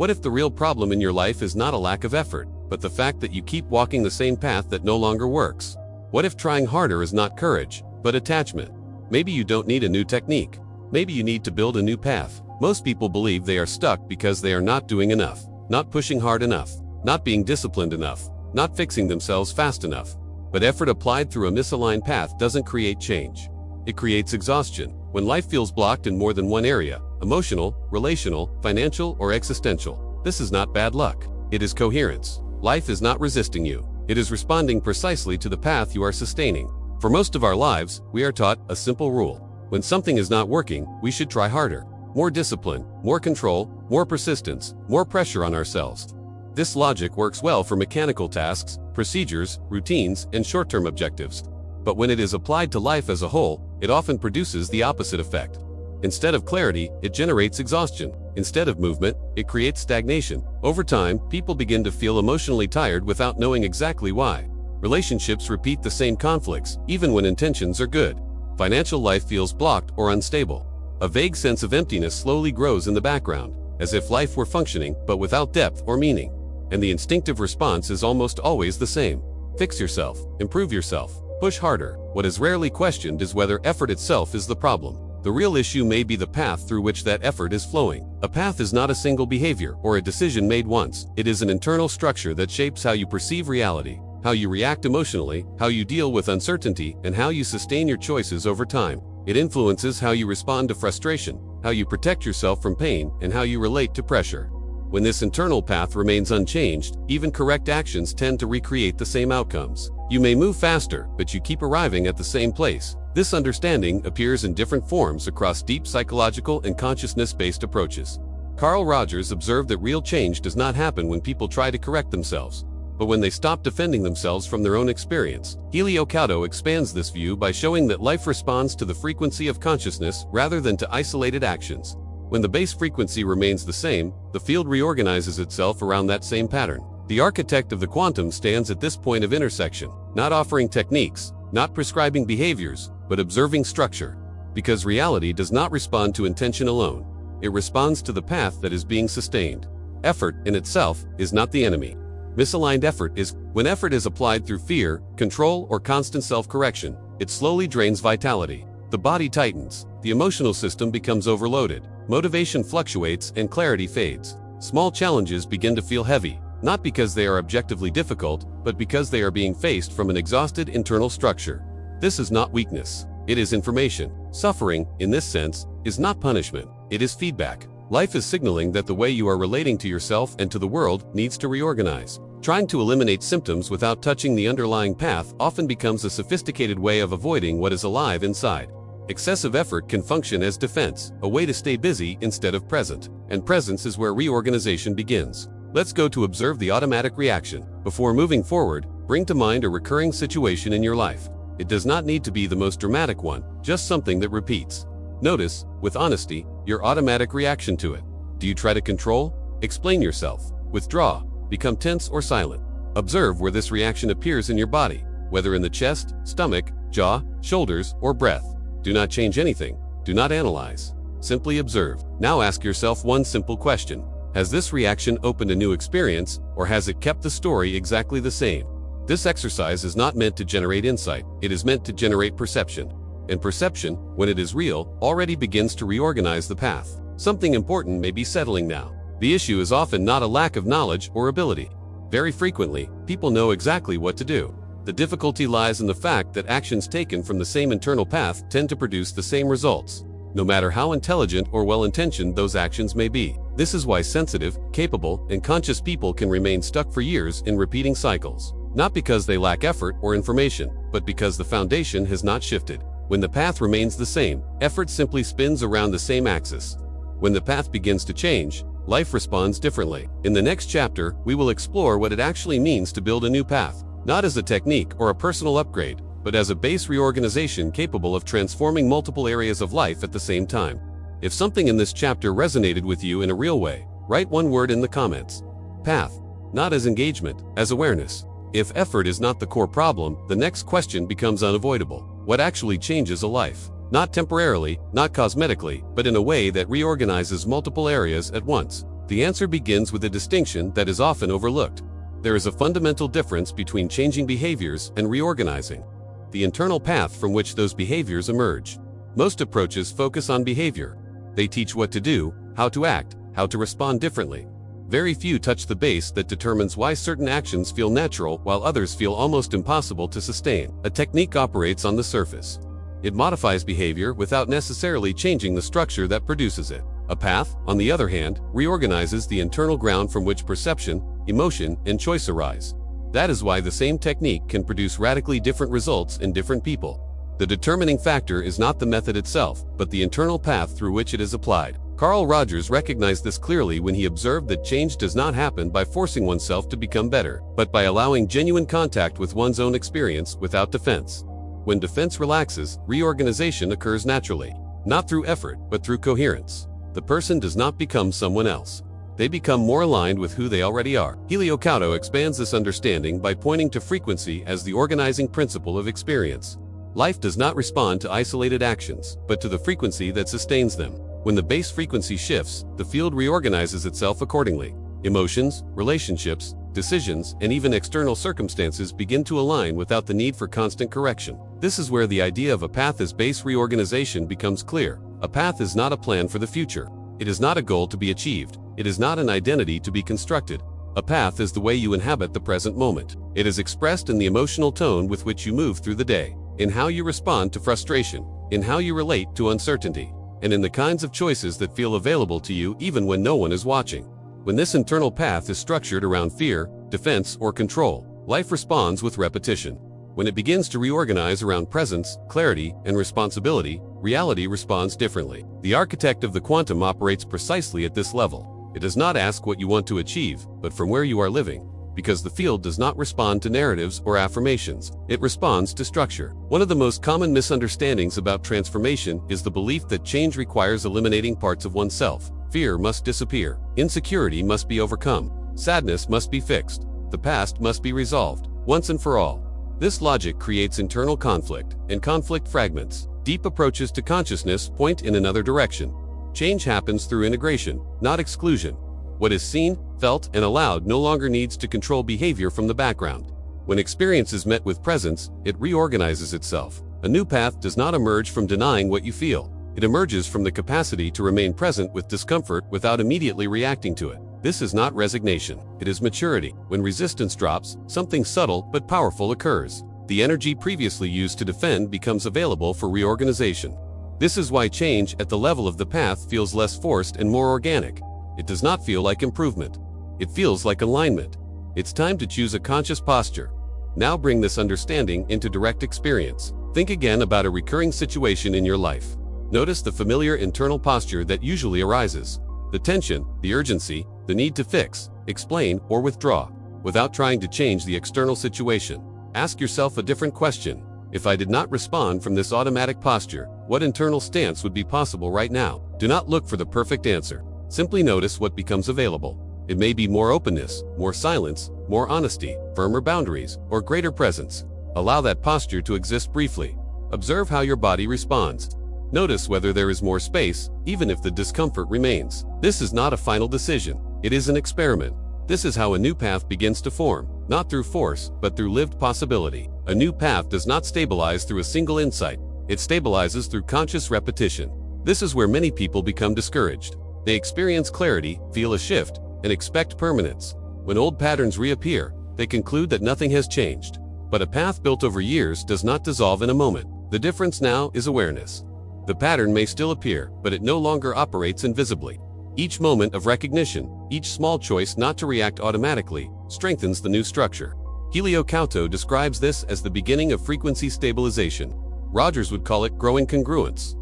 What if the real problem in your life is not a lack of effort, but the fact that you keep walking the same path that no longer works? What if trying harder is not courage, but attachment? Maybe you don't need a new technique. Maybe you need to build a new path. Most people believe they are stuck because they are not doing enough, not pushing hard enough, not being disciplined enough, not fixing themselves fast enough. But effort applied through a misaligned path doesn't create change. It creates exhaustion. When life feels blocked in more than one area, emotional, relational, financial, or existential, this is not bad luck. It is coherence. Life is not resisting you. It is responding precisely to the path you are sustaining. For most of our lives, we are taught a simple rule. When something is not working, we should try harder. More discipline, more control, more persistence, more pressure on ourselves. This logic works well for mechanical tasks, procedures, routines, and short-term objectives. But when it is applied to life as a whole, it often produces the opposite effect. Instead of clarity, it generates exhaustion. Instead of movement, it creates stagnation. Over time, people begin to feel emotionally tired without knowing exactly why. Relationships repeat the same conflicts, even when intentions are good. Financial life feels blocked or unstable. A vague sense of emptiness slowly grows in the background, as if life were functioning but without depth or meaning. And the instinctive response is almost always the same. Fix yourself, improve yourself, push harder. What is rarely questioned is whether effort itself is the problem. The real issue may be the path through which that effort is flowing. A path is not a single behavior or a decision made once. It is an internal structure that shapes how you perceive reality, how you react emotionally, how you deal with uncertainty, and how you sustain your choices over time. It influences how you respond to frustration, how you protect yourself from pain, and how you relate to pressure. When this internal path remains unchanged, even correct actions tend to recreate the same outcomes. You may move faster, but you keep arriving at the same place. This understanding appears in different forms across deep psychological and consciousness-based approaches. Carl Rogers observed that real change does not happen when people try to correct themselves, but when they stop defending themselves from their own experience. Helio Couto expands this view by showing that life responds to the frequency of consciousness rather than to isolated actions. When the base frequency remains the same, the field reorganizes itself around that same pattern. The architect of the quantum stands at this point of intersection, not offering techniques, not prescribing behaviors, but observing structure. Because reality does not respond to intention alone. It responds to the path that is being sustained. Effort, in itself, is not the enemy. Misaligned effort is. When effort is applied through fear, control, or constant self-correction, it slowly drains vitality. The body tightens, the emotional system becomes overloaded, motivation fluctuates, and clarity fades. Small challenges begin to feel heavy, not because they are objectively difficult, but because they are being faced from an exhausted internal structure. This is not weakness. It is information. Suffering, in this sense, is not punishment. It is feedback. Life is signaling that the way you are relating to yourself and to the world needs to reorganize. Trying to eliminate symptoms without touching the underlying path often becomes a sophisticated way of avoiding what is alive inside. Excessive effort can function as defense, a way to stay busy instead of present. And presence is where reorganization begins. Let's go to observe the automatic reaction. Before moving forward, bring to mind a recurring situation in your life. It does not need to be the most dramatic one, just something that repeats. Notice, with honesty, your automatic reaction to it. Do you try to control? Explain yourself. Withdraw. Become tense or silent. Observe where this reaction appears in your body, whether in the chest, stomach, jaw, shoulders, or breath. Do not change anything. Do not analyze. Simply observe. Now ask yourself one simple question. Has this reaction opened a new experience, or has it kept the story exactly the same? This exercise is not meant to generate insight. It is meant to generate perception. And perception, when it is real, already begins to reorganize the path. Something important may be settling now. The issue is often not a lack of knowledge or ability. Very frequently, people know exactly what to do. The difficulty lies in the fact that actions taken from the same internal path tend to produce the same results, no matter how intelligent or well-intentioned those actions may be. This is why sensitive, capable, and conscious people can remain stuck for years in repeating cycles. Not because they lack effort or information, but because the foundation has not shifted. When the path remains the same, effort simply spins around the same axis. When the path begins to change, life responds differently. In the next chapter, we will explore what it actually means to build a new path, not as a technique or a personal upgrade, but as a base reorganization capable of transforming multiple areas of life at the same time. If something in this chapter resonated with you in a real way, write one word in the comments. Path. Not as engagement, as awareness. If effort is not the core problem, the next question becomes unavoidable. What actually changes a life? Not temporarily, not cosmetically, but in a way that reorganizes multiple areas at once. The answer begins with a distinction that is often overlooked. There is a fundamental difference between changing behaviors and reorganizing the internal path from which those behaviors emerge. Most approaches focus on behavior. They teach what to do, how to act, how to respond differently. Very few touch the base that determines why certain actions feel natural while others feel almost impossible to sustain. A technique operates on the surface. It modifies behavior without necessarily changing the structure that produces it. A path, on the other hand, reorganizes the internal ground from which perception, emotion, and choice arise. That is why the same technique can produce radically different results in different people. The determining factor is not the method itself, but the internal path through which it is applied. Carl Rogers recognized this clearly when he observed that change does not happen by forcing oneself to become better, but by allowing genuine contact with one's own experience without defense. When defense relaxes, reorganization occurs naturally, not through effort, but through coherence. The person does not become someone else. They become more aligned with who they already are. Helio Couto expands this understanding by pointing to frequency as the organizing principle of experience. Life does not respond to isolated actions, but to the frequency that sustains them. When the base frequency shifts, the field reorganizes itself accordingly. Emotions, relationships, decisions, and even external circumstances begin to align without the need for constant correction. This is where the idea of a path as base reorganization becomes clear. A path is not a plan for the future. It is not a goal to be achieved. It is not an identity to be constructed. A path is the way you inhabit the present moment. It is expressed in the emotional tone with which you move through the day, in how you respond to frustration, in how you relate to uncertainty, and in the kinds of choices that feel available to you even when no one is watching. When this internal path is structured around fear, defense, or control, life responds with repetition. When it begins to reorganize around presence, clarity, and responsibility, reality responds differently. The architect of the quantum operates precisely at this level. It does not ask what you want to achieve, but from where you are living, because the field does not respond to narratives or affirmations. It responds to structure. One of the most common misunderstandings about transformation is the belief that change requires eliminating parts of oneself. Fear must disappear. Insecurity must be overcome. Sadness must be fixed. The past must be resolved, once and for all. This logic creates internal conflict, and conflict fragments. Deep approaches to consciousness point in another direction. Change happens through integration, not exclusion. What is seen, felt, and allowed no longer needs to control behavior from the background. When experience is met with presence, it reorganizes itself. A new path does not emerge from denying what you feel. It emerges from the capacity to remain present with discomfort without immediately reacting to it. This is not resignation. It is maturity. When resistance drops, something subtle but powerful occurs. The energy previously used to defend becomes available for reorganization. This is why change at the level of the path feels less forced and more organic. It does not feel like improvement. It feels like alignment. It's time to choose a conscious posture. Now bring this understanding into direct experience. Think again about a recurring situation in your life. Notice the familiar internal posture that usually arises. The tension, the urgency, the need to fix, explain, or withdraw, without trying to change the external situation. Ask yourself a different question. If I did not respond from this automatic posture, what internal stance would be possible right now? Do not look for the perfect answer. Simply notice what becomes available. It may be more openness, more silence, more honesty, firmer boundaries, or greater presence. Allow that posture to exist briefly. Observe how your body responds. Notice whether there is more space, even if the discomfort remains. This is not a final decision. It is an experiment. This is how a new path begins to form, not through force, but through lived possibility. A new path does not stabilize through a single insight. It stabilizes through conscious repetition. This is where many people become discouraged. They experience clarity, feel a shift, and expect permanence. When old patterns reappear, they conclude that nothing has changed. But a path built over years does not dissolve in a moment. The difference now is awareness. The pattern may still appear, but it no longer operates invisibly. Each moment of recognition, each small choice not to react automatically, strengthens the new structure. Helio Couto describes this as the beginning of frequency stabilization. Rogers would call it growing congruence.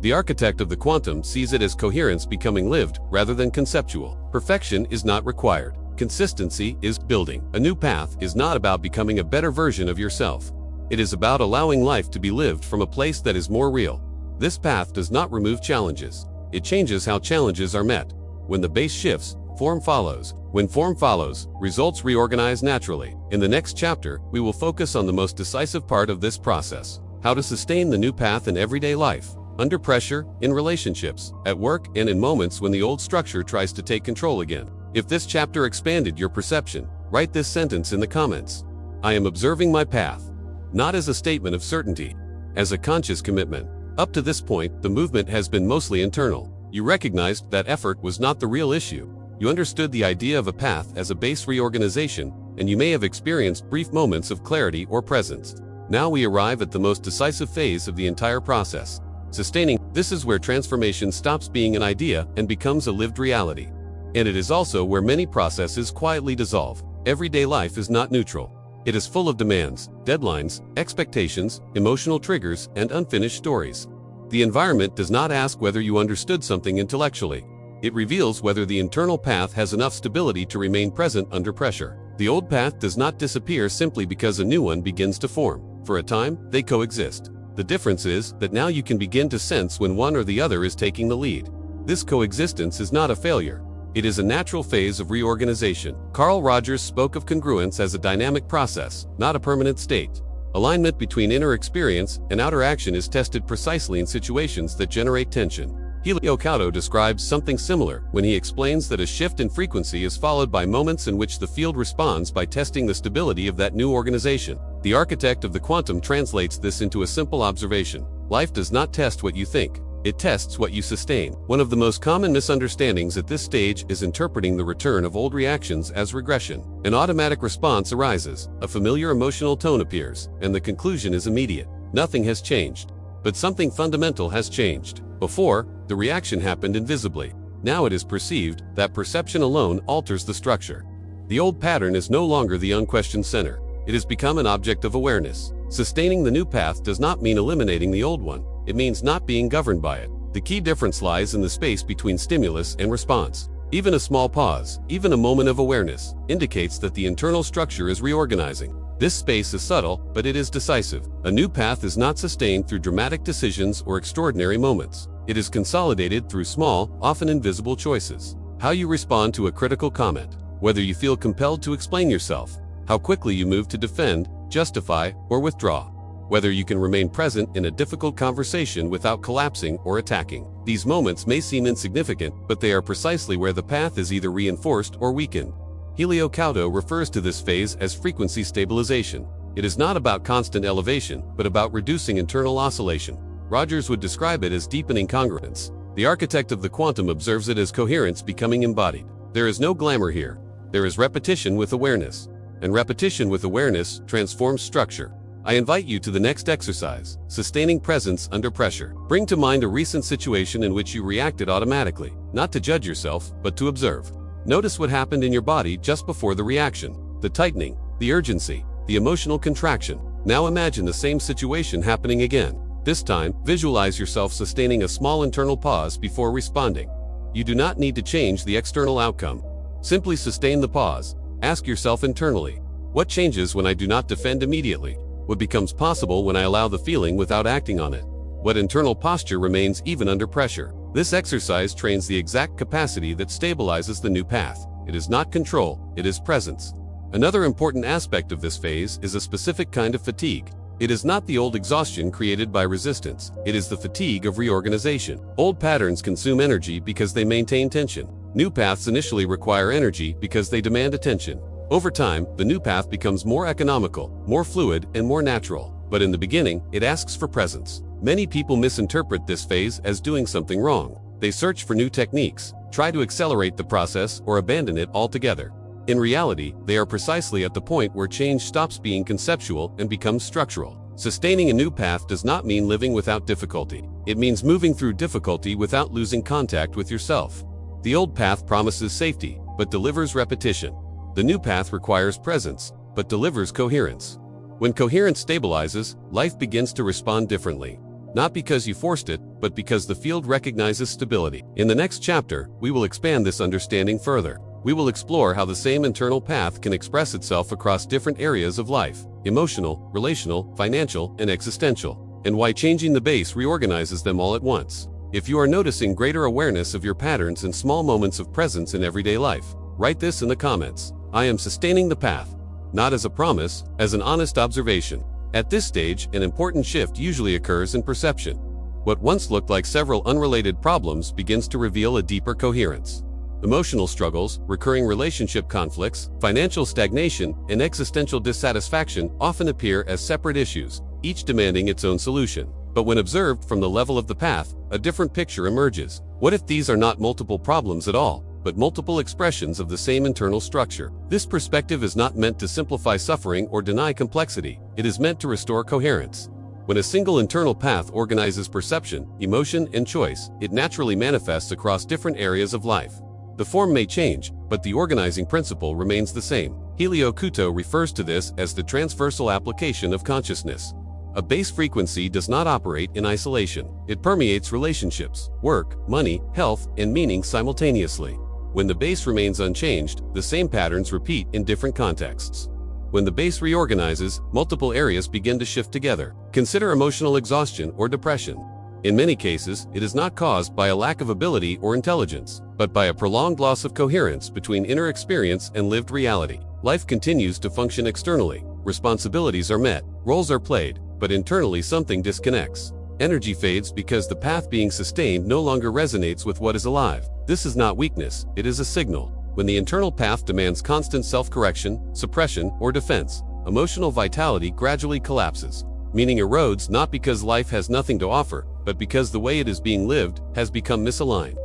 The architect of the quantum sees it as coherence becoming lived rather than conceptual. Perfection is not required. Consistency is building. A new path is not about becoming a better version of yourself. It is about allowing life to be lived from a place that is more real. This path does not remove challenges. It changes how challenges are met. When the base shifts, form follows. When form follows, results reorganize naturally. In the next chapter, we will focus on the most decisive part of this process: how to sustain the new path in everyday life. under pressure, in relationships, at work, and in moments when the old structure tries to take control again. If this chapter expanded your perception, write this sentence in the comments. I am observing my path. Not as a statement of certainty, as a conscious commitment. Up to this point, the movement has been mostly internal. You recognized that effort was not the real issue. You understood the idea of a path as a base reorganization, and you may have experienced brief moments of clarity or presence. Now we arrive at the most decisive phase of the entire process. Sustaining. This is where transformation stops being an idea and becomes a lived reality. And it is also where many processes quietly dissolve. Everyday life is not neutral. It is full of demands, deadlines, expectations, emotional triggers, and unfinished stories. The environment does not ask whether you understood something intellectually. It reveals whether the internal path has enough stability to remain present under pressure. The old path does not disappear simply because a new one begins to form. For a time, they coexist. The difference is that now you can begin to sense when one or the other is taking the lead. This coexistence is not a failure. It is a natural phase of reorganization. Carl Rogers spoke of congruence as a dynamic process, not a permanent state. Alignment between inner experience and outer action is tested precisely in situations that generate tension. Helio Couto describes something similar when he explains that a shift in frequency is followed by moments in which the field responds by testing the stability of that new organization. The architect of the quantum translates this into a simple observation. Life does not test what you think. It tests what you sustain. One of the most common misunderstandings at this stage is interpreting the return of old reactions as regression. An automatic response arises, a familiar emotional tone appears, and the conclusion is immediate. Nothing has changed. But something fundamental has changed. Before, the reaction happened invisibly. Now it is perceived. That perception alone alters the structure. The old pattern is no longer the unquestioned center. It has become an object of awareness. Sustaining the new path does not mean eliminating the old one. It means not being governed by it. The key difference lies in the space between stimulus and response. Even a small pause, even a moment of awareness, indicates that the internal structure is reorganizing. This space is subtle, but it is decisive. A new path is not sustained through dramatic decisions or extraordinary moments. It is consolidated through small, often invisible choices. How you respond to a critical comment, whether you feel compelled to explain yourself, how quickly you move to defend, justify, or withdraw, whether you can remain present in a difficult conversation without collapsing or attacking. These moments may seem insignificant, but they are precisely where the path is either reinforced or weakened. Helio Couto refers to this phase as frequency stabilization. It is not about constant elevation, but about reducing internal oscillation. Rogers would describe it as deepening congruence. The architect of the quantum observes it as coherence becoming embodied. There is no glamour here. There is repetition with awareness. And repetition with awareness transforms structure. I invite you to the next exercise, sustaining presence under pressure. Bring to mind a recent situation in which you reacted automatically, not to judge yourself, but to observe. Notice what happened in your body just before the reaction, the tightening, the urgency, the emotional contraction. Now imagine the same situation happening again. This time, visualize yourself sustaining a small internal pause before responding. You do not need to change the external outcome. Simply sustain the pause. Ask yourself internally, what changes when I do not defend immediately? What becomes possible when I allow the feeling without acting on it? What internal posture remains even under pressure? This exercise trains the exact capacity that stabilizes the new path. It is not control, it is presence. Another important aspect of this phase is a specific kind of fatigue. It is not the old exhaustion created by resistance. It is the fatigue of reorganization. Old patterns consume energy because they maintain tension. New paths initially require energy because they demand attention. Over time, the new path becomes more economical, more fluid, and more natural. But in the beginning, it asks for presence. Many people misinterpret this phase as doing something wrong. They search for new techniques, try to accelerate the process, or abandon it altogether. In reality, they are precisely at the point where change stops being conceptual and becomes structural. Sustaining a new path does not mean living without difficulty. It means moving through difficulty without losing contact with yourself. The old path promises safety, but delivers repetition. The new path requires presence, but delivers coherence. When coherence stabilizes, life begins to respond differently. Not because you forced it, but because the field recognizes stability. In the next chapter, we will expand this understanding further. We will explore how the same internal path can express itself across different areas of life: emotional, relational, financial, and existential, and why changing the base reorganizes them all at once. If you are noticing greater awareness of your patterns and small moments of presence in everyday life, write this in the comments. I am sustaining the path. Not as a promise, as an honest observation. At this stage, an important shift usually occurs in perception. What once looked like several unrelated problems begins to reveal a deeper coherence. Emotional struggles, recurring relationship conflicts, financial stagnation, and existential dissatisfaction often appear as separate issues, each demanding its own solution. But when observed from the level of the path, a different picture emerges. What if these are not multiple problems at all, but multiple expressions of the same internal structure? This perspective is not meant to simplify suffering or deny complexity. It is meant to restore coherence. When a single internal path organizes perception, emotion, and choice, it naturally manifests across different areas of life. The form may change, but the organizing principle remains the same. Helio Couto refers to this as the transversal application of consciousness. A base frequency does not operate in isolation. It permeates relationships, work, money, health, and meaning simultaneously. When the base remains unchanged, the same patterns repeat in different contexts. When the base reorganizes, multiple areas begin to shift together. Consider emotional exhaustion or depression. In many cases, it is not caused by a lack of ability or intelligence, but by a prolonged loss of coherence between inner experience and lived reality. Life continues to function externally. Responsibilities are met, roles are played, but internally something disconnects. Energy fades because the path being sustained no longer resonates with what is alive. This is not weakness, it is a signal. When the internal path demands constant self-correction, suppression, or defense, emotional vitality gradually collapses. Meaning erodes not because life has nothing to offer, but because the way it is being lived has become misaligned.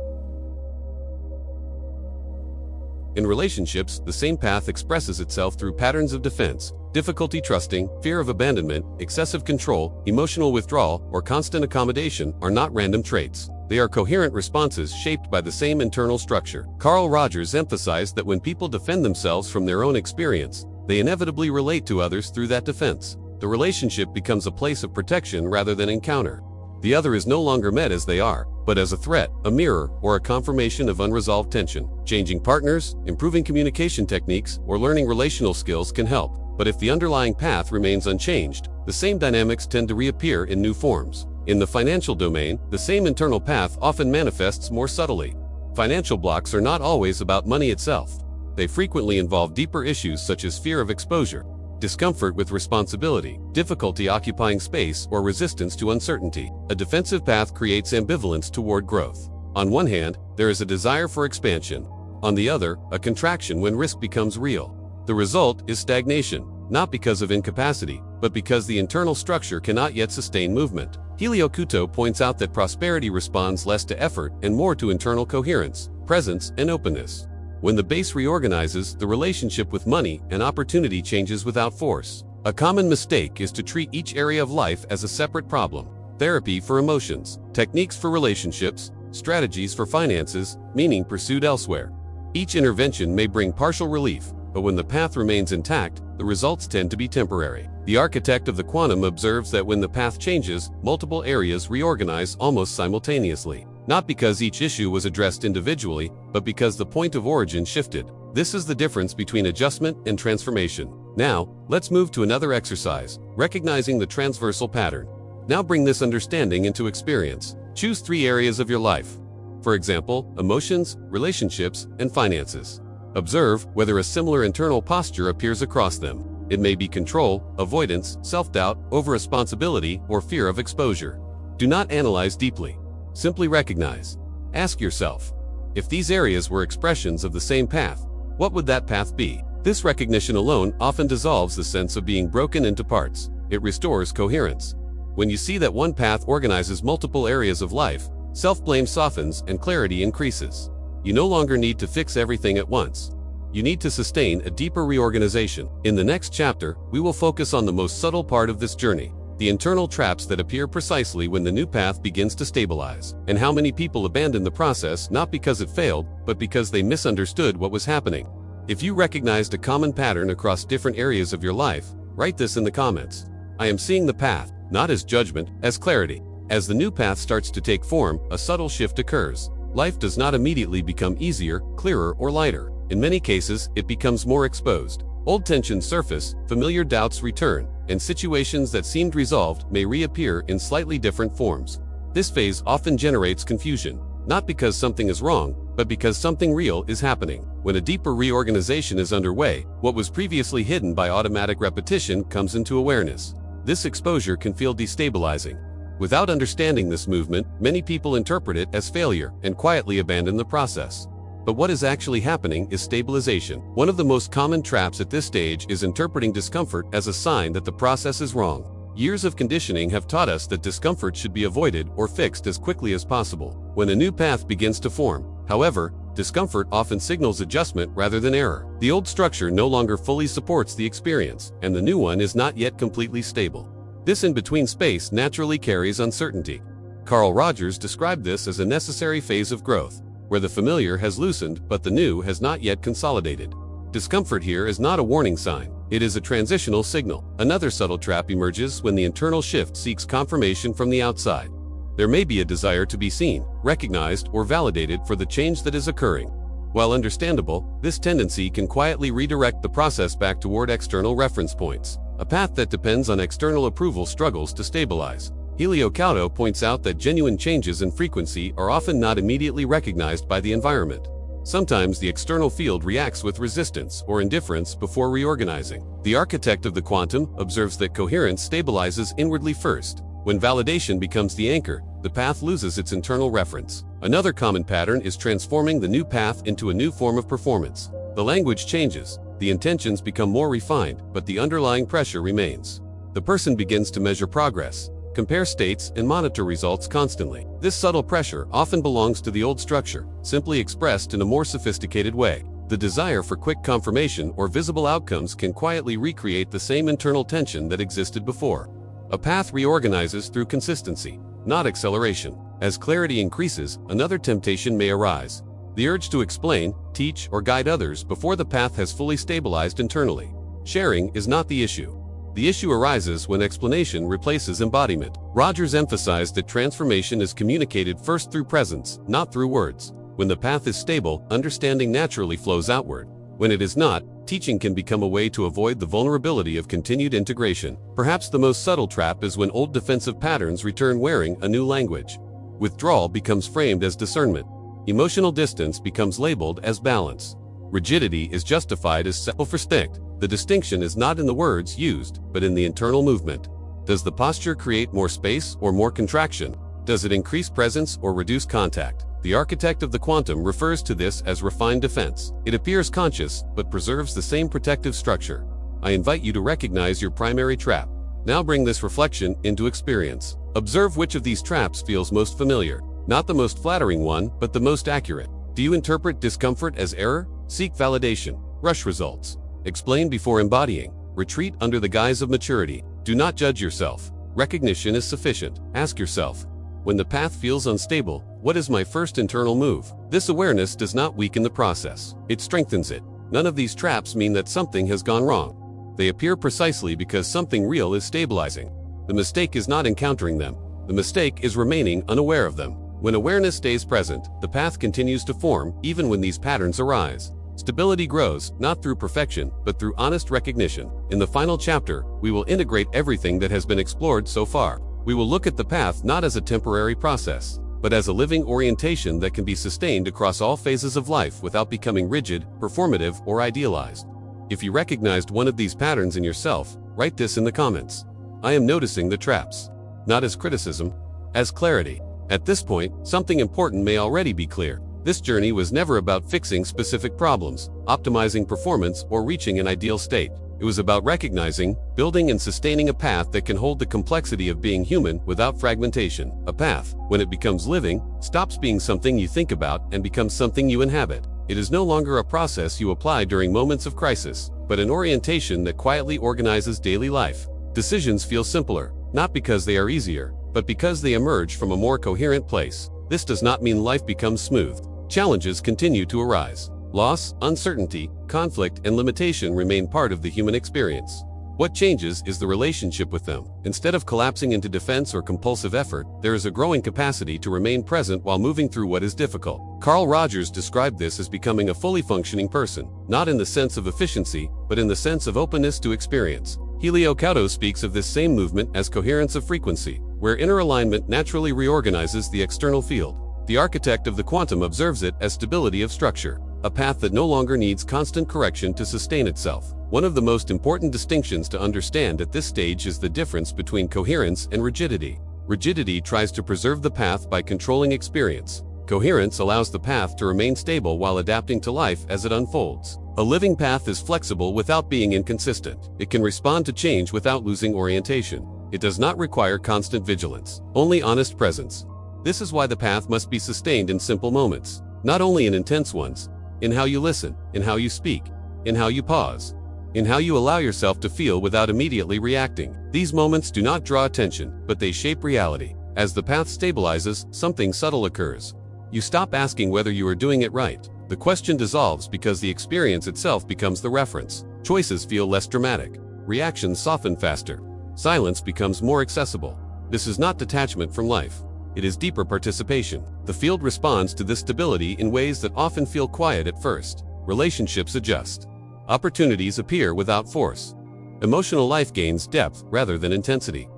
In relationships, the same path expresses itself through patterns of defense, difficulty trusting, fear of abandonment, excessive control, emotional withdrawal, or constant accommodation are not random traits. They are coherent responses shaped by the same internal structure. Carl Rogers emphasized that when people defend themselves from their own experience, they inevitably relate to others through that defense. The relationship becomes a place of protection rather than encounter. The other is no longer met as they are, but as a threat, a mirror, or a confirmation of unresolved tension. Changing partners, improving communication techniques, or learning relational skills can help. But if the underlying path remains unchanged, the same dynamics tend to reappear in new forms. In the financial domain, the same internal path often manifests more subtly. Financial blocks are not always about money itself. They frequently involve deeper issues such as fear of exposure, discomfort with responsibility, difficulty occupying space, or resistance to uncertainty. A defensive path creates ambivalence toward growth. On one hand, there is a desire for expansion. On the other, a contraction when risk becomes real. The result is stagnation, not because of incapacity, but because the internal structure cannot yet sustain movement. Helio Couto points out that prosperity responds less to effort and more to internal coherence, presence, and openness. When the base reorganizes, the relationship with money and opportunity changes without force. A common mistake is to treat each area of life as a separate problem. Therapy for emotions, techniques for relationships, strategies for finances, meaning pursued elsewhere. Each intervention may bring partial relief, but when the path remains intact, the results tend to be temporary. The architect of the quantum observes that when the path changes, multiple areas reorganize almost simultaneously. Not because each issue was addressed individually, but because the point of origin shifted. This is the difference between adjustment and transformation. Now, let's move to another exercise, recognizing the transversal pattern. Now bring this understanding into experience. Choose 3 areas of your life. For example, emotions, relationships, and finances. Observe whether a similar internal posture appears across them. It may be control, avoidance, self-doubt, over-responsibility, or fear of exposure. Do not analyze deeply. Simply recognize. Ask yourself, if these areas were expressions of the same path, what would that path be? This recognition alone often dissolves the sense of being broken into parts. It restores coherence. When you see that one path organizes multiple areas of life, self-blame softens and clarity increases. You no longer need to fix everything at once. You need to sustain a deeper reorganization. In the next chapter, we will focus on the most subtle part of this journey, the internal traps that appear precisely when the new path begins to stabilize, and how many people abandon the process not because it failed, but because they misunderstood what was happening. If you recognized a common pattern across different areas of your life, write this in the comments. I am seeing the path, not as judgment, as clarity. As the new path starts to take form, a subtle shift occurs. Life does not immediately become easier, clearer, or lighter. In many cases, it becomes more exposed. Old tensions surface, familiar doubts return, and situations that seemed resolved may reappear in slightly different forms. This phase often generates confusion, not because something is wrong, but because something real is happening. When a deeper reorganization is underway, what was previously hidden by automatic repetition comes into awareness. This exposure can feel destabilizing. Without understanding this movement, many people interpret it as failure and quietly abandon the process. But what is actually happening is stabilization. One of the most common traps at this stage is interpreting discomfort as a sign that the process is wrong. Years of conditioning have taught us that discomfort should be avoided or fixed as quickly as possible. When a new path begins to form, however, discomfort often signals adjustment rather than error. The old structure no longer fully supports the experience, and the new one is not yet completely stable. This in-between space naturally carries uncertainty. Carl Rogers described this as a necessary phase of growth, where the familiar has loosened but the new has not yet consolidated. Discomfort here is not a warning sign. It is a transitional signal. Another subtle trap emerges when the internal shift seeks confirmation from the outside. There may be a desire to be seen, recognized, or validated for the change that is occurring. While understandable, this tendency can quietly redirect the process back toward external reference points. A path that depends on external approval struggles to stabilize. Helio Couto points out that genuine changes in frequency are often not immediately recognized by the environment. Sometimes the external field reacts with resistance or indifference before reorganizing. The architect of the quantum observes that coherence stabilizes inwardly first. When validation becomes the anchor, the path loses its internal reference. Another common pattern is transforming the new path into a new form of performance. The language changes, the intentions become more refined, but the underlying pressure remains. The person begins to measure progress, compare states, and monitor results constantly. This subtle pressure often belongs to the old structure, simply expressed in a more sophisticated way. The desire for quick confirmation or visible outcomes can quietly recreate the same internal tension that existed before. A path reorganizes through consistency, not acceleration. As clarity increases, another temptation may arise: the urge to explain, teach, or guide others before the path has fully stabilized internally. Sharing is not the issue. The issue arises when explanation replaces embodiment. Rogers emphasized that transformation is communicated first through presence, not through words. When the path is stable, understanding naturally flows outward. When it is not, teaching can become a way to avoid the vulnerability of continued integration. Perhaps the most subtle trap is when old defensive patterns return wearing a new language. Withdrawal becomes framed as discernment. Emotional distance becomes labeled as balance. Rigidity is justified as self-respect. The distinction is not in the words used, but in the internal movement. Does the posture create more space or more contraction? Does it increase presence or reduce contact? The architect of the quantum refers to this as refined defense. It appears conscious, but preserves the same protective structure. I invite you to recognize your primary trap. Now bring this reflection into experience. Observe which of these traps feels most familiar. Not the most flattering one, but the most accurate. Do you interpret discomfort as error? Seek validation. Rush results. Explain before embodying. Retreat under the guise of maturity. Do not judge yourself. Recognition is sufficient. Ask yourself, when the path feels unstable, what is my first internal move? This awareness does not weaken the process. It strengthens it. None of these traps mean that something has gone wrong. They appear precisely because something real is stabilizing. The mistake is not encountering them. The mistake is remaining unaware of them. When awareness stays present, the path continues to form, even when these patterns arise. Stability grows, not through perfection, but through honest recognition. In the final chapter, we will integrate everything that has been explored so far. We will look at the path not as a temporary process, but as a living orientation that can be sustained across all phases of life without becoming rigid, performative, or idealized. If you recognized one of these patterns in yourself, write this in the comments. I am noticing the traps. Not as criticism, as clarity. At this point, something important may already be clear. This journey was never about fixing specific problems, optimizing performance, or reaching an ideal state. It was about recognizing, building, and sustaining a path that can hold the complexity of being human without fragmentation. A path, when it becomes living, stops being something you think about and becomes something you inhabit. It is no longer a process you apply during moments of crisis, but an orientation that quietly organizes daily life. Decisions feel simpler, not because they are easier, but because they emerge from a more coherent place. This does not mean life becomes smooth. Challenges continue to arise. Loss, uncertainty, conflict, and limitation remain part of the human experience. What changes is the relationship with them. Instead of collapsing into defense or compulsive effort, there is a growing capacity to remain present while moving through what is difficult. Carl Rogers described this as becoming a fully functioning person, not in the sense of efficiency, but in the sense of openness to experience. Helio Couto speaks of this same movement as coherence of frequency, where inner alignment naturally reorganizes the external field. The architect of the quantum observes it as stability of structure, a path that no longer needs constant correction to sustain itself. One of the most important distinctions to understand at this stage is the difference between coherence and rigidity. Rigidity tries to preserve the path by controlling experience. Coherence allows the path to remain stable while adapting to life as it unfolds. A living path is flexible without being inconsistent. It can respond to change without losing orientation. It does not require constant vigilance, only honest presence. This is why the path must be sustained in simple moments, not only in intense ones, in how you listen, in how you speak, in how you pause, in how you allow yourself to feel without immediately reacting. These moments do not draw attention, but they shape reality. As the path stabilizes, something subtle occurs. You stop asking whether you are doing it right. The question dissolves because the experience itself becomes the reference. Choices feel less dramatic. Reactions soften faster. Silence becomes more accessible. This is not detachment from life. It is deeper participation. The field responds to this stability in ways that often feel quiet at first. Relationships adjust. Opportunities appear without force. Emotional life gains depth rather than intensity.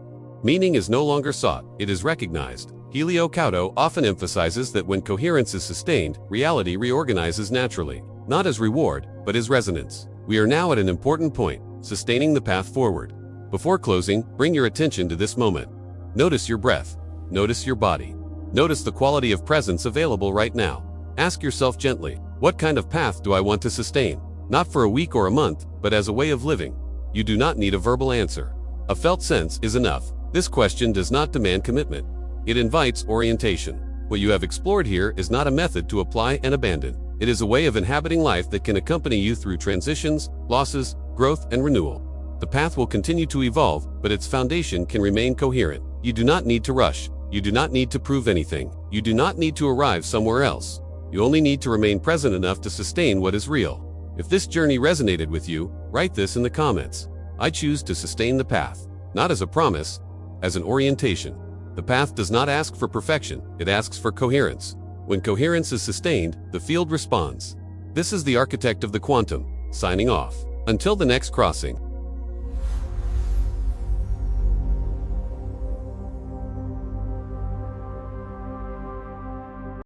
Meaning is no longer sought, it is recognized. Helio Couto often emphasizes that when coherence is sustained, reality reorganizes naturally, not as reward, but as resonance. We are now at an important point, sustaining the path forward. Before closing, bring your attention to this moment. Notice your breath. Notice your body. Notice the quality of presence available right now. Ask yourself gently, what kind of path do I want to sustain? Not for a week or a month, but as a way of living. You do not need a verbal answer. A felt sense is enough. This question does not demand commitment. It invites orientation. What you have explored here is not a method to apply and abandon. It is a way of inhabiting life that can accompany you through transitions, losses, growth, and renewal. The path will continue to evolve, but its foundation can remain coherent. You do not need to rush. You do not need to prove anything. You do not need to arrive somewhere else. You only need to remain present enough to sustain what is real. If this journey resonated with you, write this in the comments. I choose to sustain the path, not as a promise, as an orientation. The path does not ask for perfection, it asks for coherence. When coherence is sustained, the field responds. This is the architect of the quantum, signing off. Until the next crossing.